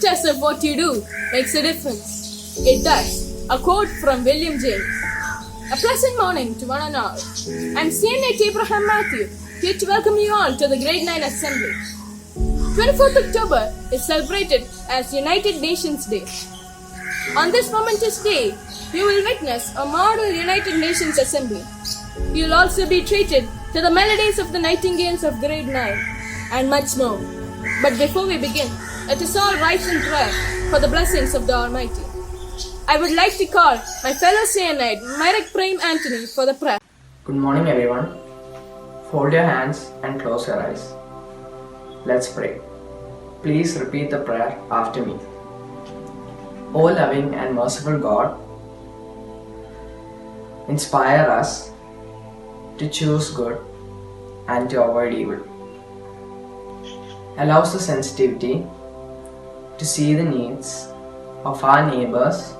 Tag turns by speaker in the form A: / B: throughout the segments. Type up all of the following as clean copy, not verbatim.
A: as if what you do makes a difference. It does. A quote from William James. A pleasant morning to one and all. I'm CNA Abraham Matthew, here to welcome you all to the Grade 9 Assembly. 24th October is celebrated as United Nations Day. On this momentous day, you will witness a model United Nations Assembly. You will also be treated to the melodies of the Nightingales of Grade 9 and much more. But before we begin, let us all rise in prayer for the blessings of the Almighty. I would like to call my fellow Cyanide, Myrick Prime Anthony, for the prayer.
B: Good morning, everyone. Fold your hands and close your eyes. Let's pray. Please repeat the prayer after me. O loving and merciful God, inspire us to choose good and to avoid evil. Allow us the sensitivity to see the needs of our neighbors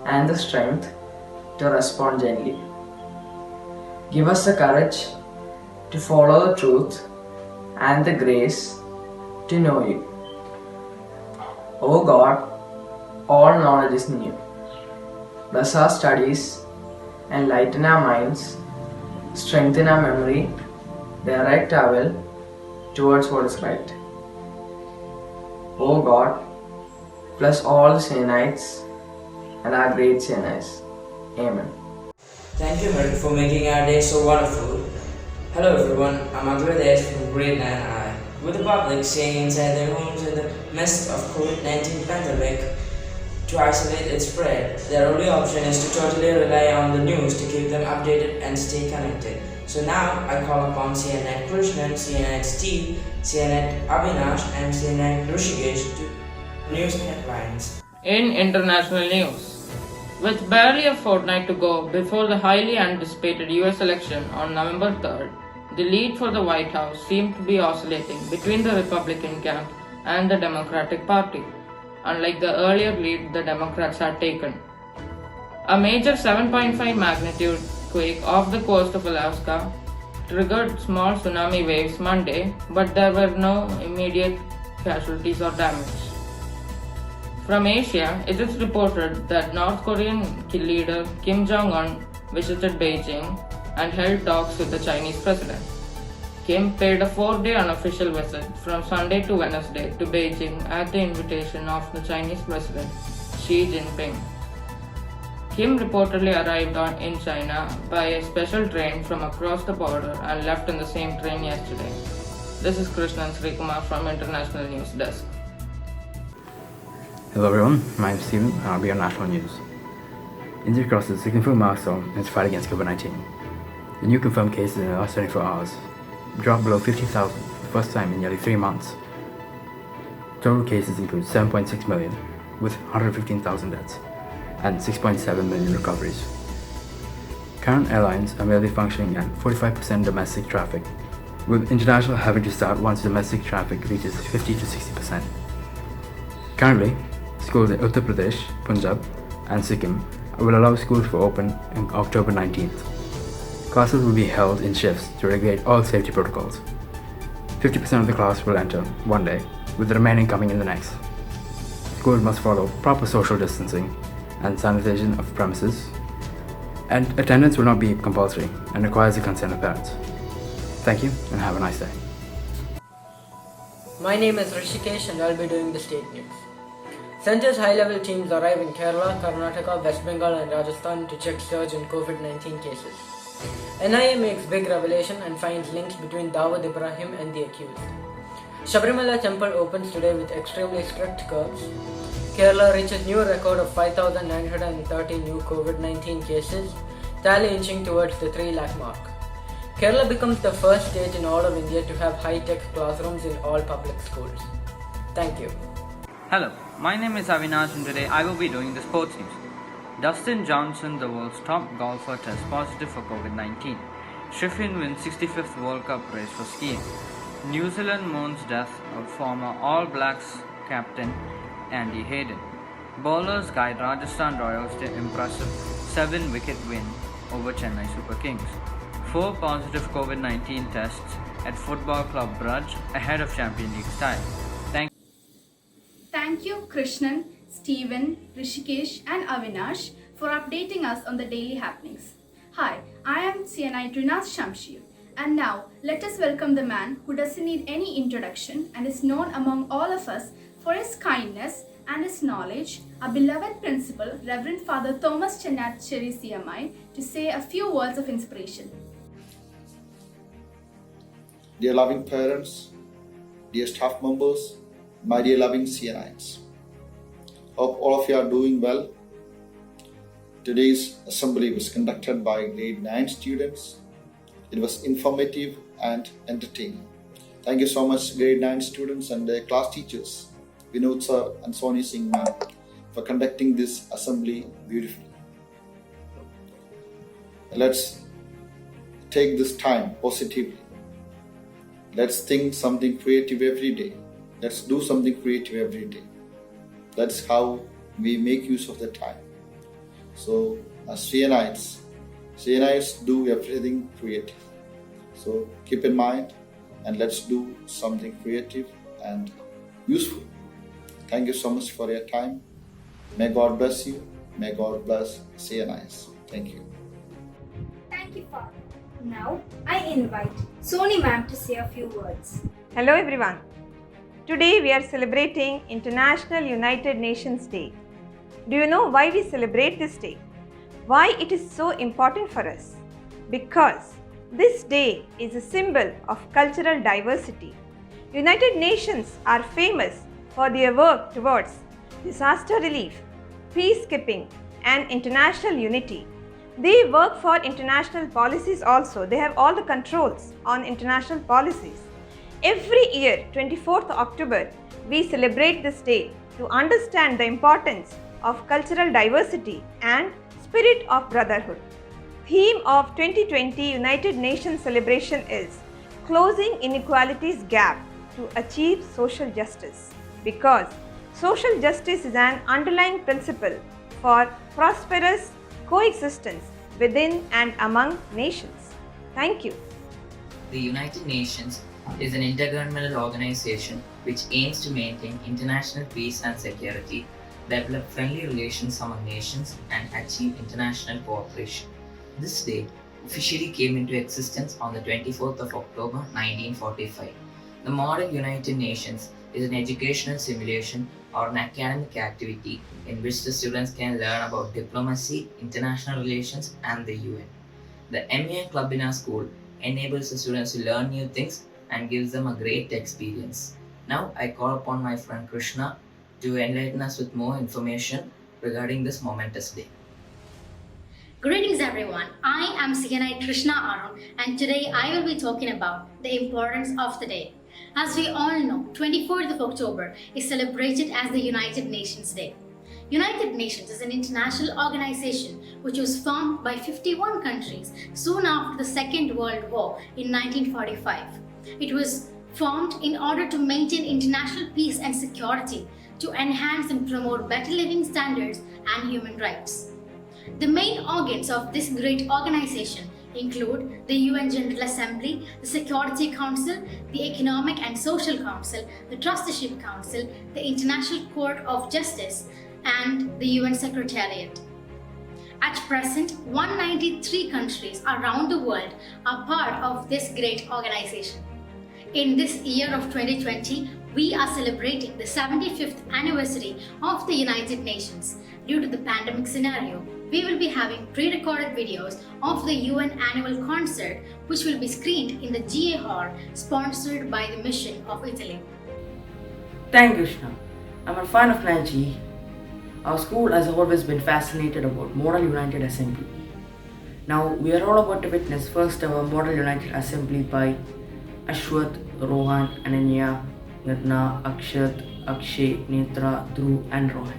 B: and the strength to respond gently. Give us the courage to follow the truth and the grace to know you. O God, all knowledge is in you. Bless our studies, enlighten our minds, strengthen our memory, direct our will towards what is right. O God, bless all the Cyanites and our great Cyanites. Amen.
C: Thank you, Myrick, for making our day so wonderful. Hello everyone, I'm Agladesh from Grade 9I. With the public staying inside their homes in the midst of COVID-19 pandemic to isolate its spread, their only option is to totally rely on the news to keep them updated and stay connected. So now I call upon CNN Krishnan, CNN Steve, CNN Avinash and CNN Rishikesh to news headlines.
D: In international news, with barely a fortnight to go before the highly anticipated US election on November 3rd, the lead for the White House seemed to be oscillating between the Republican camp and the Democratic Party, unlike the earlier lead the Democrats had taken. A major 7.5 magnitude quake off the coast of Alaska triggered small tsunami waves Monday, but there were no immediate casualties or damage. From Asia, it is reported that North Korean leader Kim Jong-un visited Beijing and held talks with the Chinese president. Kim paid a 4-day unofficial visit from Sunday to Wednesday to Beijing at the invitation of the Chinese president Xi Jinping. Kim reportedly arrived in China by a special train from across the border and left in the same train yesterday. This is Krishnan Srikumar from International News Desk.
E: Hello everyone, my name is Steven and I'll be on National News. India crosses a significant milestone in its fight against COVID-19. The new confirmed cases in the last 24 hours dropped below 50,000 for the first time in nearly 3 months. Total cases include 7.6 million, with 115,000 deaths and 6.7 million recoveries. Current airlines are merely functioning at 45% domestic traffic, with international having to start once domestic traffic reaches 50 to 60%. Currently, schools in Uttar Pradesh, Punjab and Sikkim will allow schools to open on October 19th. Classes will be held in shifts to regulate all safety protocols. 50% of the class will enter one day, with the remaining coming in the next. Schools must follow proper social distancing and sanitation of premises, and attendance will not be compulsory and requires the consent of parents. Thank you and have a nice day.
F: My name is Rishikesh and I'll be doing the state news. Centre's high-level teams arrive in Kerala, Karnataka, West Bengal and Rajasthan to check surge in COVID-19 cases. NIA makes big revelation and finds links between Dawood Ibrahim and the accused. Sabrimala temple opens today with extremely strict curbs. Kerala reaches new record of 5,930 new COVID-19 cases, tally inching towards the 3 lakh mark. Kerala becomes the first state in all of India to have high-tech classrooms in all public schools. Thank you.
G: Hello, my name is Avinash and today I will be doing the sports news. Dustin Johnson, the world's top golfer, tests positive for COVID-19. Shifrin wins 65th World Cup race for skiing. New Zealand mourns death of former All Blacks captain Andy Hayden. Bowlers guide Rajasthan Royals to impressive 7-wicket win over Chennai Super Kings. 4 positive COVID-19 tests at Football Club Bruj ahead of Champions League style.
H: Thank you, Krishnan, Stephen, Rishikesh, and Avinash for updating us on the daily happenings. Hi, I am CNI Trinath Shamshir, and now let us welcome the man who doesn't need any introduction and is known among all of us for his kindness and his knowledge, our beloved principal, Reverend Father Thomas Chennacheri CMI, to say a few words of inspiration.
I: Dear loving parents, dear staff members, my dear loving CNIs, hope all of you are doing well. Today's assembly was conducted by grade 9 students. It was informative and entertaining. Thank you so much, grade 9 students and their class teachers, Vinod sir and Soni Singh ma'am, for conducting this assembly beautifully. Let's take this time positively. Let's think something creative every day. Let's do something creative every day. That's how we make use of the time. So as CNIs do everything creative. So keep in mind and let's do something creative and useful. Thank you so much for your time. May God bless you. May God bless CNIs. Thank you.
J: Thank you, Father. Now I invite Soni ma'am to say a few words.
K: Hello everyone. Today we are celebrating International United Nations Day. Do you know why we celebrate this day? Why it is so important for us? Because this day is a symbol of cultural diversity. United Nations are famous for their work towards disaster relief, peacekeeping, and international unity. They work for international policies also. They have all the controls on international policies. Every year, 24th October, we celebrate this day to understand the importance of cultural diversity and spirit of brotherhood. Theme of 2020 United Nations celebration is Closing Inequalities Gap to Achieve Social Justice, because social justice is an underlying principle for prosperous coexistence within and among nations. Thank you.
L: The United Nations is an intergovernmental organization which aims to maintain international peace and security, develop friendly relations among nations, and achieve international cooperation. This day officially came into existence on the 24th of October 1945. The modern United Nations is an educational simulation or an academic activity in which the students can learn about diplomacy, international relations, and the UN. The MEN Club in our school enables the students to learn new things and gives them a great experience. Now I call upon my friend Krishna to enlighten us with more information regarding this momentous day.
M: Greetings everyone, I am CNI Krishna Arun and today I will be talking about the importance of the day. As we all know, 24th of October is celebrated as the United Nations Day. United Nations is an international organization which was formed by 51 countries soon after the Second World War in 1945. It was formed in order to maintain international peace and security, to enhance and promote better living standards and human rights. The main organs of this great organization include the UN General Assembly, the Security Council, the Economic and Social Council, the Trusteeship Council, the International Court of Justice, and the UN Secretariat. At present, 193 countries around the world are part of this great organization. In this year of 2020, we are celebrating the 75th anniversary of the United Nations. Due to the pandemic scenario, we will be having pre-recorded videos of the UN annual concert which will be screened in the GA Hall, sponsored by the Mission of Italy.
N: Thank you, Krishna. I'm a fan of 9G. Our school has always been fascinated about Model United Assembly. Now we are all about to witness first ever Model United Assembly by Ashwath, Rohan, Ananya, Nirna, Akshat, Akshay, Netra, Dhruv and Rohan.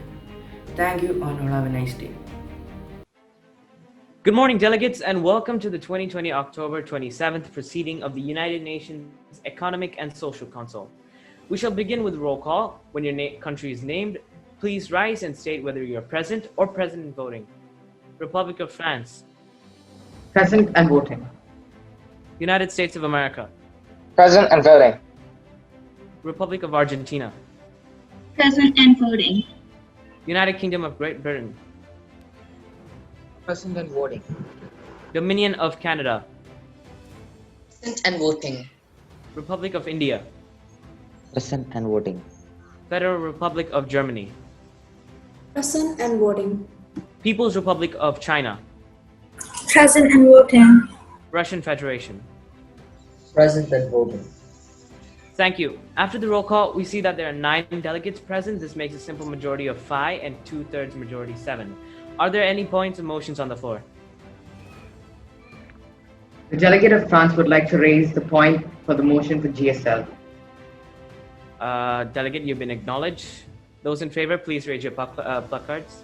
N: Thank you and all have a nice day.
O: Good morning, delegates, and welcome to the 2020 October 27th proceeding of the United Nations Economic and Social Council. We shall begin with roll call. When your country is named, please rise and state whether you are present or present in voting. Republic of France.
P: Present and voting.
O: United States of America.
P: Present and voting.
O: Republic of Argentina.
Q: Present and voting.
O: United Kingdom of Great Britain.
P: Present and voting.
O: Dominion of Canada.
P: Present and voting.
O: Republic of India.
P: Present and voting.
O: Federal Republic of Germany.
R: Present and voting.
O: People's Republic of China.
R: Present and voting.
O: Russian Federation.
P: Present and voting.
O: Thank you. After the roll call, we see that there are 9 delegates present. This makes a simple majority of 5 and 2/3 majority 7. Are there any points or motions on the floor?
P: The delegate of France would like to raise the point for the motion for GSL.
O: Delegate, you've been acknowledged. Those in favor, please raise your placards.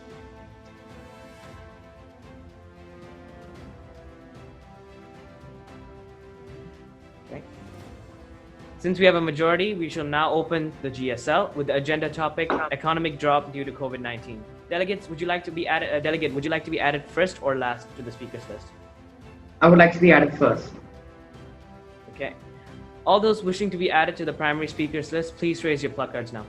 O: Okay. Since we have a majority, we shall now open the GSL with the agenda topic, economic drop due to COVID-19. Delegates, would you like to be added? Delegate, would you like to be added first or last to the speakers list?
P: I would like to be added first.
O: Okay. All those wishing to be added to the primary speakers list, please raise your placards now.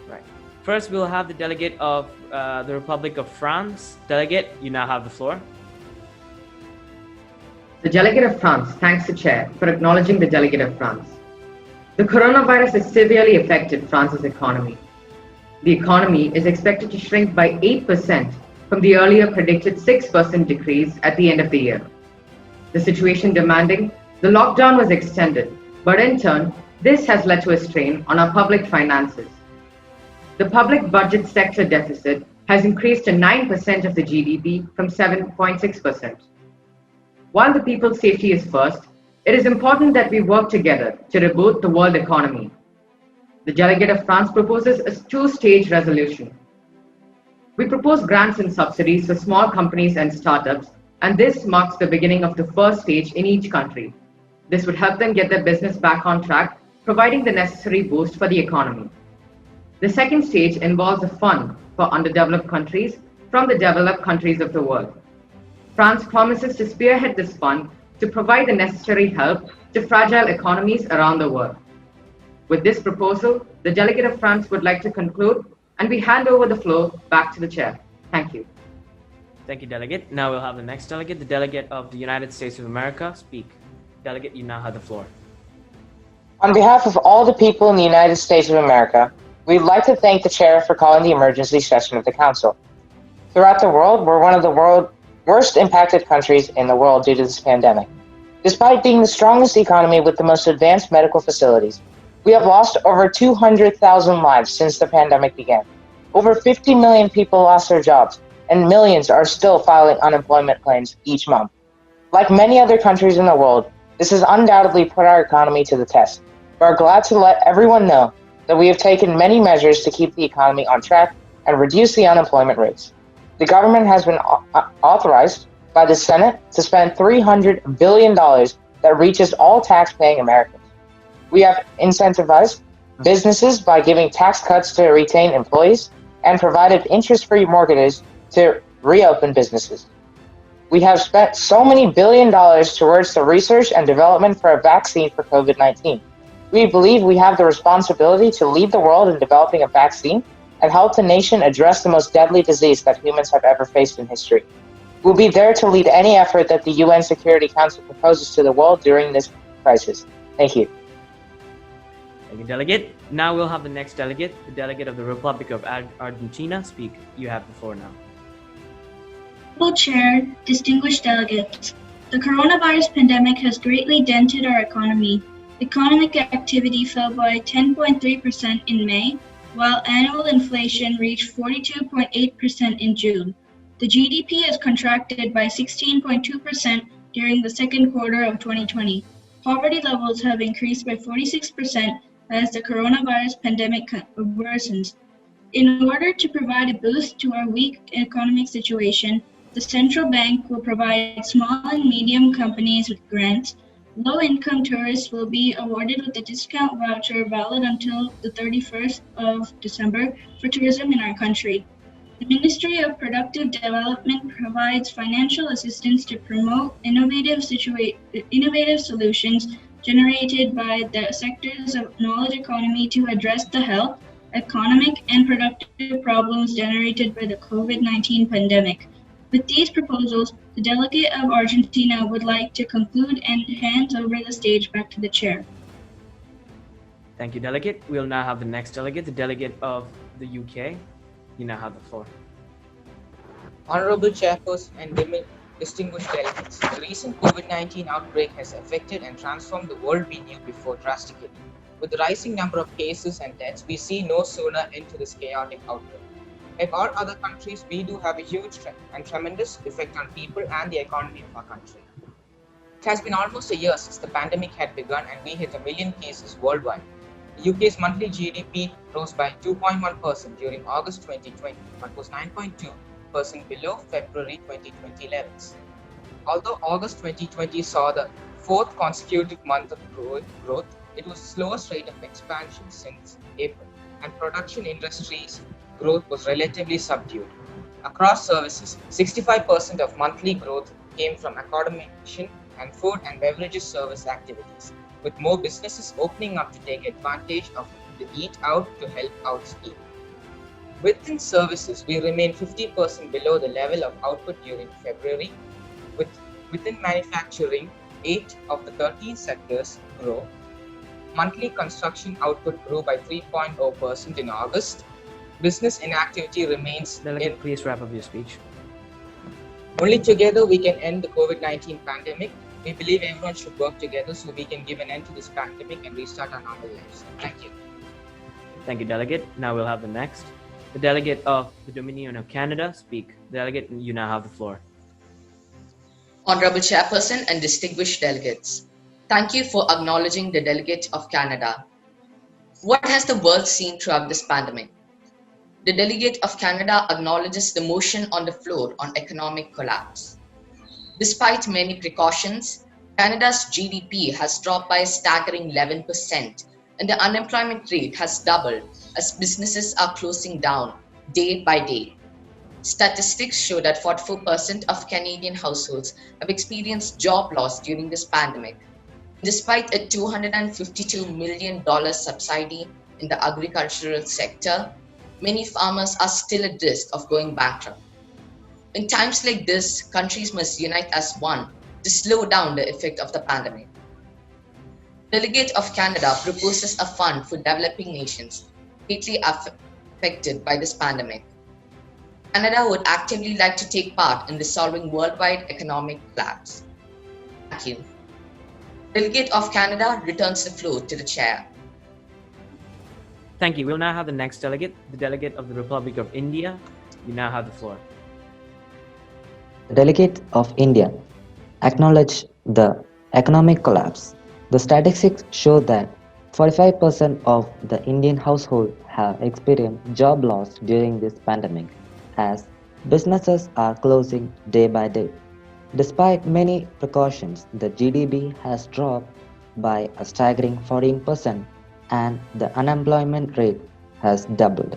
O: Right. First, we'll have the delegate of the Republic of France. Delegate, you now have the floor.
P: The delegate of France thanks the chair for acknowledging the delegate of France. The coronavirus has severely affected France's economy. The economy is expected to shrink by 8% from the earlier predicted 6% decrease at the end of the year. The situation demanding, the lockdown was extended, but in turn, this has led to a strain on our public finances. The public budget sector deficit has increased to 9% of the GDP from 7.6%. While the people's safety is first, it is important that we work together to reboot the world economy. The delegate of France proposes a 2-stage resolution. We propose grants and subsidies for small companies and startups, and this marks the beginning of the first stage in each country. This would help them get their business back on track, providing the necessary boost for the economy. The second stage involves a fund for underdeveloped countries from the developed countries of the world. France promises to spearhead this fund to provide the necessary help to fragile economies around the world. With this proposal, the delegate of France would like to conclude, and we hand over the floor back to the chair. Thank you.
O: Thank you, delegate. Now we'll have the next delegate, the delegate of the United States of America, speak. Delegate, you now have the floor.
S: On behalf of all the people in the United States of America, we'd like to thank the chair for calling the emergency session of the council. Throughout the world, we're one of the worst impacted countries in the world due to this pandemic. Despite being the strongest economy with the most advanced medical facilities, we have lost over 200,000 lives since the pandemic began. Over 50 million people lost their jobs, and millions are still filing unemployment claims each month. Like many other countries in the world, this has undoubtedly put our economy to the test. We are glad to let everyone know that we have taken many measures to keep the economy on track and reduce the unemployment rates. The government has been authorized by the Senate to spend $300 billion that reaches all tax-paying Americans. We have incentivized businesses by giving tax cuts to retain employees and provided interest-free mortgages to reopen businesses. We have spent so many billion dollars towards the research and development for a vaccine for COVID-19. We believe we have the responsibility to lead the world in developing a vaccine and help the nation address the most deadly disease that humans have ever faced in history. We'll be there to lead any effort that the UN Security Council proposes to the world during this crisis. Thank you.
O: Thank you, delegate. Now we'll have the next delegate, the delegate of the Republic of Argentina, speak. You have the floor now.
Q: Honorable Chair, distinguished delegates, the coronavirus pandemic has greatly dented our economy. Economic activity fell by 10.3% in May, while annual inflation reached 42.8% in June. The GDP has contracted by 16.2% during the second quarter of 2020. Poverty levels have increased by 46% as the coronavirus pandemic worsens. In order to provide a boost to our weak economic situation, the central bank will provide small and medium companies with grants. Low-income tourists will be awarded with a discount voucher valid until the 31st of December for tourism in our country. The Ministry of Productive Development provides financial assistance to promote innovative solutions generated by the sectors of knowledge economy to address the health, economic, and productive problems generated by the COVID-19 pandemic. With these proposals, the delegate of Argentina would like to conclude and hands over the stage back to the chair.
O: Thank you, Delegate. We'll now have the next delegate, the delegate of the UK. You now have the floor.
T: Honorable Chairperson and distinguished delegates, the recent COVID-19 outbreak has affected and transformed the world we knew before drastically. With the rising number of cases and deaths, we see no sooner end to this chaotic outbreak. Like all other countries, we do have a huge and tremendous effect on people and the economy of our country. It has been almost a year since the pandemic had begun and we hit 1 million cases worldwide. The UK's monthly GDP rose by 2.1% during August 2020, but was 9.2% below February 2020 levels. Although August 2020 saw the fourth consecutive month of growth, it was the slowest rate of expansion since April, and production industries' growth was relatively subdued. Across services, 65% of monthly growth came from accommodation and food and beverages service activities, with more businesses opening up to take advantage of the eat out to help out scheme. Within services, we remain 50% below the level of output during February. Within manufacturing, 8 of the 13 sectors grow. Monthly construction output grew by 3.0% in August. Business inactivity remains.
O: Delegate, please wrap up your speech.
T: Only together we can end the COVID-19 pandemic. We believe everyone should work together so we can give an end to this pandemic and restart our normal lives. Thank you.
O: Thank you, Delegate. Now we'll have the next. The delegate of the Dominion of Canada speak. Delegate, you now have the floor.
U: Honorable Chairperson and distinguished delegates, thank you for acknowledging the delegate of Canada. What has the world seen throughout this pandemic? The delegate of Canada acknowledges the motion on the floor on economic collapse. Despite many precautions, Canada's GDP has dropped by a staggering 11%, and the unemployment rate has doubled as businesses are closing down day by day. Statistics show that 44% of Canadian households have experienced job loss during this pandemic. Despite a $252 million subsidy in the agricultural sector, many farmers are still at risk of going bankrupt. In times like this, countries must unite as one to slow down the effect of the pandemic. Delegate of Canada proposes a fund for developing nations greatly affected by this pandemic. Canada would actively like to take part in resolving worldwide economic collapse. Thank you. Delegate of Canada returns the floor to the chair.
O: Thank you. We'll now have the next delegate, the delegate of the Republic of India. You now have the floor.
V: The delegate of India acknowledged the economic collapse. The statistics show that 45% of the Indian households have experienced job loss during this pandemic, as businesses are closing day by day. Despite many precautions, the GDP has dropped by a staggering 14% and the unemployment rate has doubled.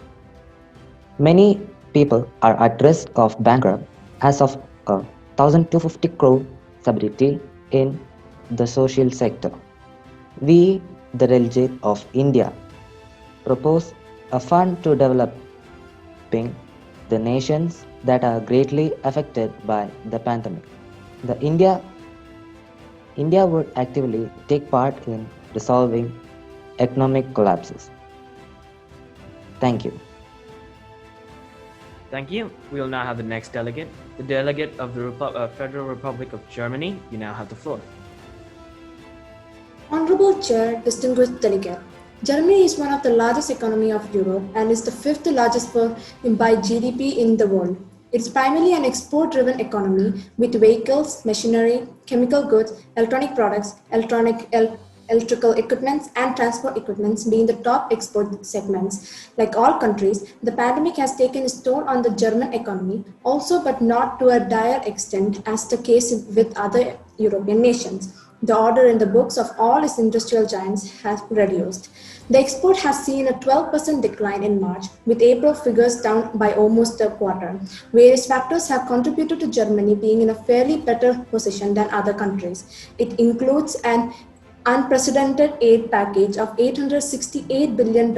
V: Many people are at risk of bankruptcy as of 1,250 crore subsidy in the social sector. We, the delegate of India, propose a fund to developing the nations that are greatly affected by the pandemic. India would actively take part in resolving economic collapses. Thank you.
O: Thank you. We will now have the next delegate, the delegate of the Federal Republic of Germany. You now have the floor.
R: Honorable Chair, distinguished delegate, Germany is one of the largest economies of Europe and is the fifth largest by GDP in the world. It is primarily an export-driven economy with vehicles, machinery, chemical goods, electronic products, electrical equipment and transport equipment being the top export segments. Like all countries, the pandemic has taken its toll on the German economy also, but not to a dire extent as the case with other European nations. The order in the books of all its industrial giants has reduced. The export has seen a 12% decline in March, with April figures down by almost a quarter. Various factors have contributed to Germany being in a fairly better position than other countries. It includes an unprecedented aid package of $868 billion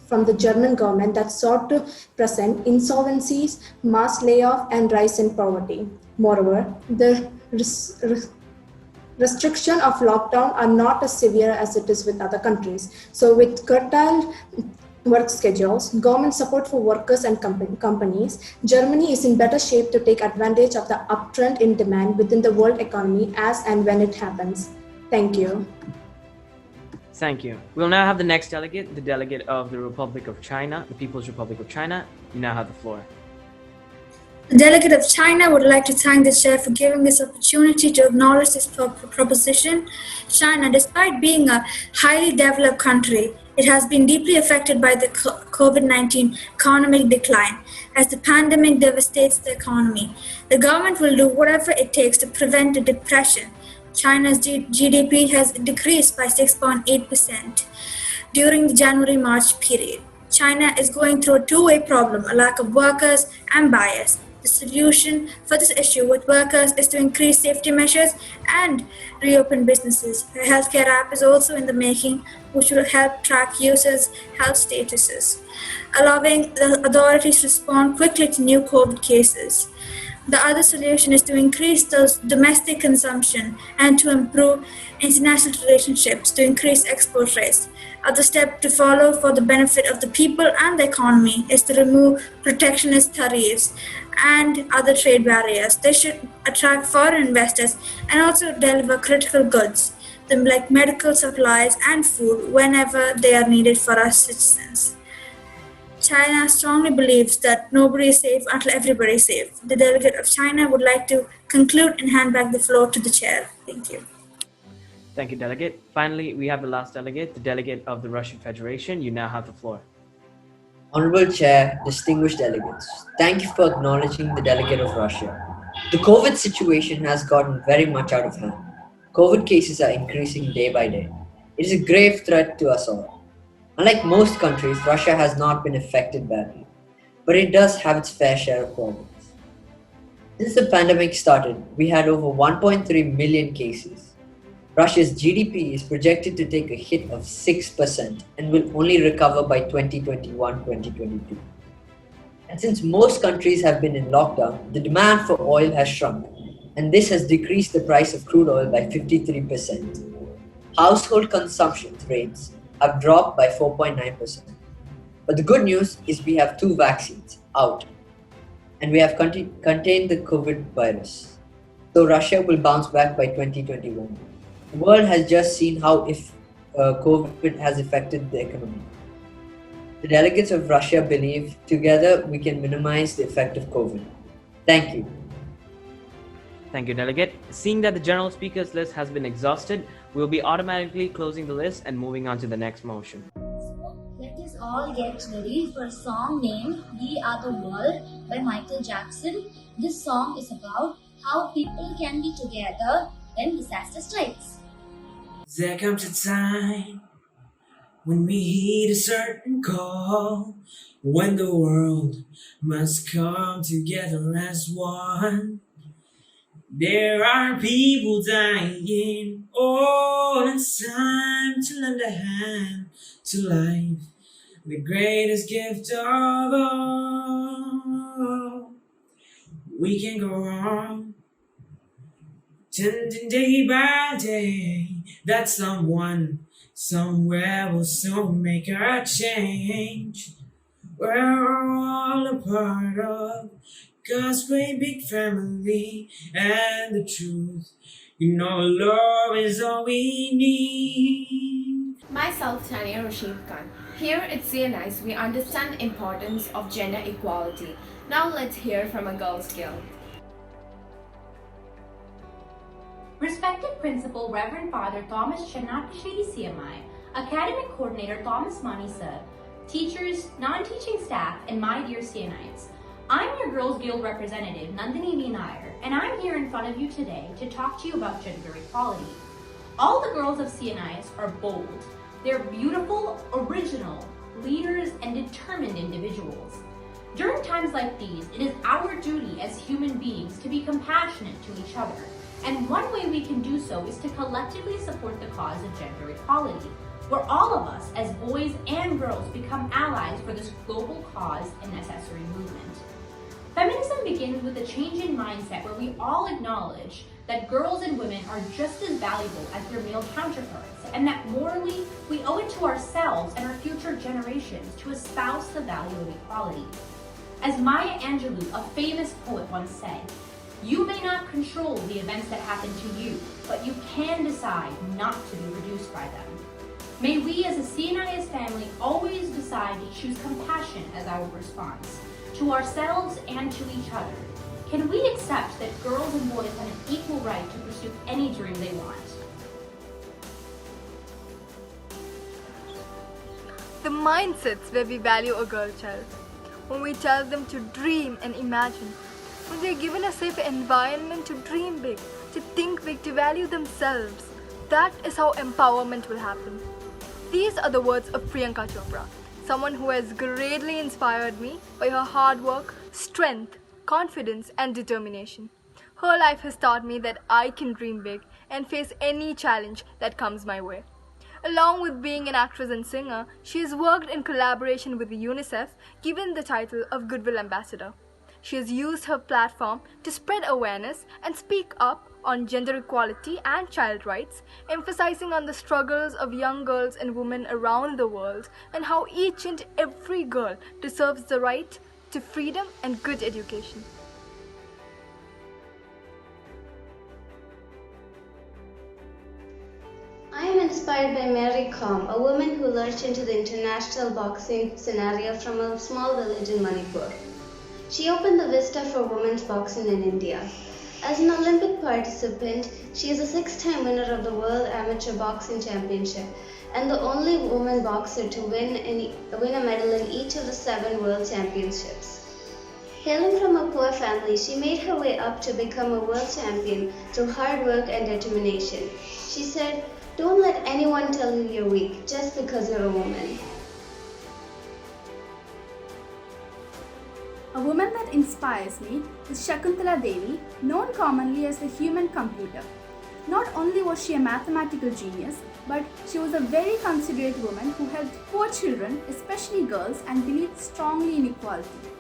R: from the German government that sought to prevent insolvencies, mass layoff, and rise in poverty. Moreover, the restriction of lockdown are not as severe as it is with other countries. So with curtailed work schedules, government support for workers and companies, Germany is in better shape to take advantage of the uptrend in demand within the world economy as and when it happens. Thank you.
O: Thank you. We'll now have the next delegate, the delegate of the Republic of China, the People's Republic of China. You now have the floor.
J: The delegate of China would like to thank the chair for giving this opportunity to acknowledge this proposition. China, despite being a highly developed country, it has been deeply affected by the COVID-19 economic decline as the pandemic devastates the economy. The government will do whatever it takes to prevent a depression. China's GDP has decreased by 6.8% during the January-March period. China is going through a two-way problem, a lack of workers and buyers. The solution for this issue with workers is to increase safety measures and reopen businesses. A healthcare app is also in the making, which will help track users' health statuses, allowing the authorities to respond quickly to new COVID cases. The other solution is to increase those domestic consumption and to improve international relationships to increase export rates. Other step to follow for the benefit of the people and the economy is to remove protectionist tariffs and other trade barriers. They should attract foreign investors and also deliver critical goods, like medical supplies and food, whenever they are needed for our citizens. China strongly believes that nobody is safe until everybody is safe. The delegate of China would like to conclude and hand back the floor to the chair. Thank you.
O: Thank you, delegate. Finally, we have the last delegate, the delegate of the Russian Federation. You now have the floor.
A: Honorable Chair, distinguished delegates, thank you for acknowledging the delegate of Russia. The COVID situation has gotten very much out of hand. COVID cases are increasing day by day. It is a grave threat to us all. Unlike most countries, Russia has not been affected badly, but it does have its fair share of problems. Since the pandemic started, we had over 1.3 million cases. Russia's GDP is projected to take a hit of 6% and will only recover by 2021-2022. And since most countries have been in lockdown, the demand for oil has shrunk, and this has decreased the price of crude oil by 53%. Household consumption rates have dropped by 4.9%. But the good news is we have 2 vaccines out, and we have contained the COVID virus. So Russia will bounce back by 2021. The world has just seen how COVID has affected the economy. The delegates of Russia believe together we can minimize the effect of COVID. Thank you.
O: Thank you, delegate. Seeing that the general speakers list has been exhausted, we will be automatically closing the list and moving on to the next motion.
B: Let us all get ready for a song named We Are the World by Michael Jackson. This song is about how people can be together when disaster strikes.
W: There comes a time when we heed a certain call, when the world must come together as one. There are people dying, oh, it's time to lend a hand to life, the greatest gift of all. We can go on, tending day by day, that someone somewhere will soon make a change. We're all a part of God's great big family, and the truth, love is all we need.
X: Myself, Tania Rashid Khan. Here at CNIs, we understand the importance of gender equality. Now let's hear from a Girls Guild.
Y: Respected Principal Reverend Father Thomas Chanakashvili CMI, Academic Coordinator Thomas Mani Sir, teachers, non-teaching staff, and my dear CNIs. I'm your Girls Guild representative, Nandini V. Nair, and I'm here in front of you today to talk to you about gender equality. All the girls of CNIs are bold, They're beautiful, original, leaders, and determined individuals. During times like these, it is our duty as human beings to be compassionate to each other. And one way we can do so is to collectively support the cause of gender equality, where all of us as boys and girls become allies for this global cause and necessary movement. Feminism begins with a change in mindset where we all acknowledge that girls and women are just as valuable as their male counterparts, and that morally we owe it to ourselves and our future generations to espouse the value of equality. As Maya Angelou, a famous poet, once said, "You may not control the events that happen to you, but you can decide not to be reduced by them." May we as a CNIS family always decide to choose compassion as our response, to ourselves and to each other. Can we accept that girls and boys have an equal right to pursue any dream they want?
C: The mindsets where we value a girl child, when we tell them to dream and imagine, when they're given a safe environment to dream big, to think big, to value themselves, that is how empowerment will happen. These are the words of Priyanka Chopra, someone who has greatly inspired me by her hard work, strength, confidence, and determination. Her life has taught me that I can dream big and face any challenge that comes my way. Along with being an actress and singer, she has worked in collaboration with UNICEF, given the title of Goodwill Ambassador. She has used her platform to spread awareness and speak up on gender equality and child rights, emphasizing on the struggles of young girls and women around the world and how each and every girl deserves the right to freedom and good education.
D: I am inspired by Mary Kom, a woman who lurched into the international boxing scenario from a small village in Manipur. She opened the vista for women's boxing in India. As an Olympic participant, she is a 6-time winner of the World Amateur Boxing Championship and the only woman boxer to win a medal in each of the 7 World Championships. Hailing from a poor family, she made her way up to become a world champion through hard work and determination. She said, "Don't let anyone tell you you're weak just because you're a woman."
H: A woman that inspires me is Shakuntala Devi, known commonly as the human computer. Not only was she a mathematical genius, but she was a very considerate woman who helped poor children, especially girls, and believed strongly in equality.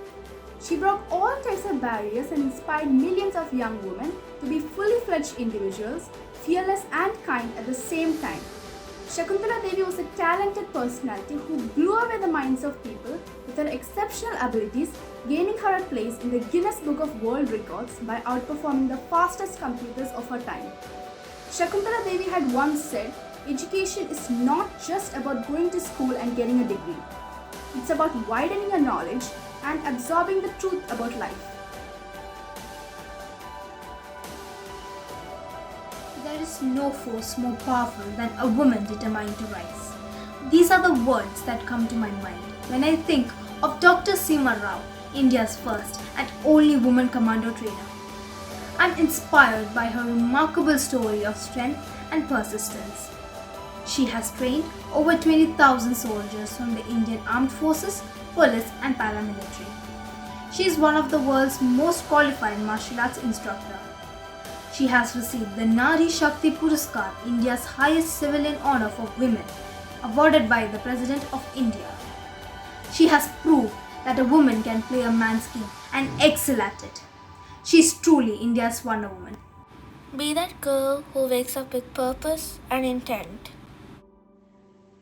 H: She broke all types of barriers and inspired millions of young women to be fully fledged individuals, fearless and kind at the same time. Shakuntala Devi was a talented personality who blew away the minds of people with her exceptional abilities, gaining her a place in the Guinness Book of World Records by outperforming the fastest computers of her time. Shakuntala Devi had once said, "Education is not just about going to school and getting a degree. It's about widening your knowledge and absorbing the truth about life."
E: There is no force more powerful than a woman determined to rise. These are the words that come to my mind when I think of Dr. Seema Rao, India's first and only woman commando trainer. I'm inspired by her remarkable story of strength and persistence. She has trained over 20,000 soldiers from the Indian Armed Forces, police and paramilitary. She is one of the world's most qualified martial arts instructors. She has received the Nari Shakti Puraskar, India's highest civilian honor for women, awarded by the President of India. She has proved that a woman can play a man's game and excel at it. She is truly India's Wonder Woman.
F: Be that girl who wakes up with purpose and intent.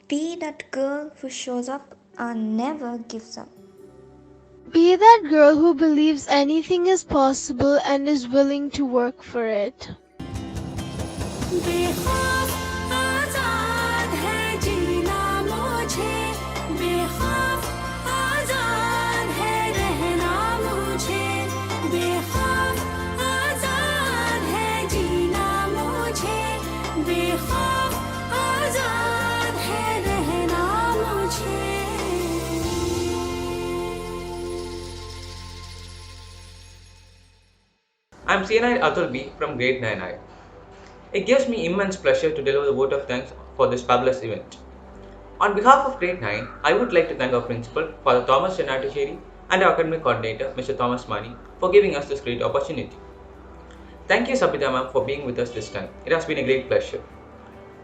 F: Be that girl who shows up and never gives up.
G: Be that girl who believes anything is possible and is willing to work for it.
Z: I'm CNI Atul B from grade 9I. It gives me immense pleasure to deliver the vote of thanks for this fabulous event. On behalf of Grade 9, I would like to thank our principal, Father Thomas Chanatisheri, and our academic coordinator, Mr. Thomas Mani, for giving us this great opportunity. Thank you, Sabita ma'am, for being with us this time. It has been a great pleasure.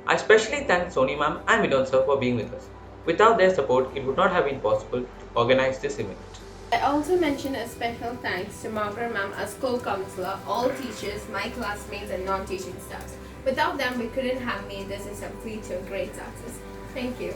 Z: I especially thank Soni ma'am and Vidon sir for being with us. Without their support, it would not have been possible to organize this event.
X: I also mention a special thanks to Margaret ma'am as school counselor, all teachers, my classmates and non-teaching staffs. Without them, we couldn't have made this assembly to a great success. Thank you.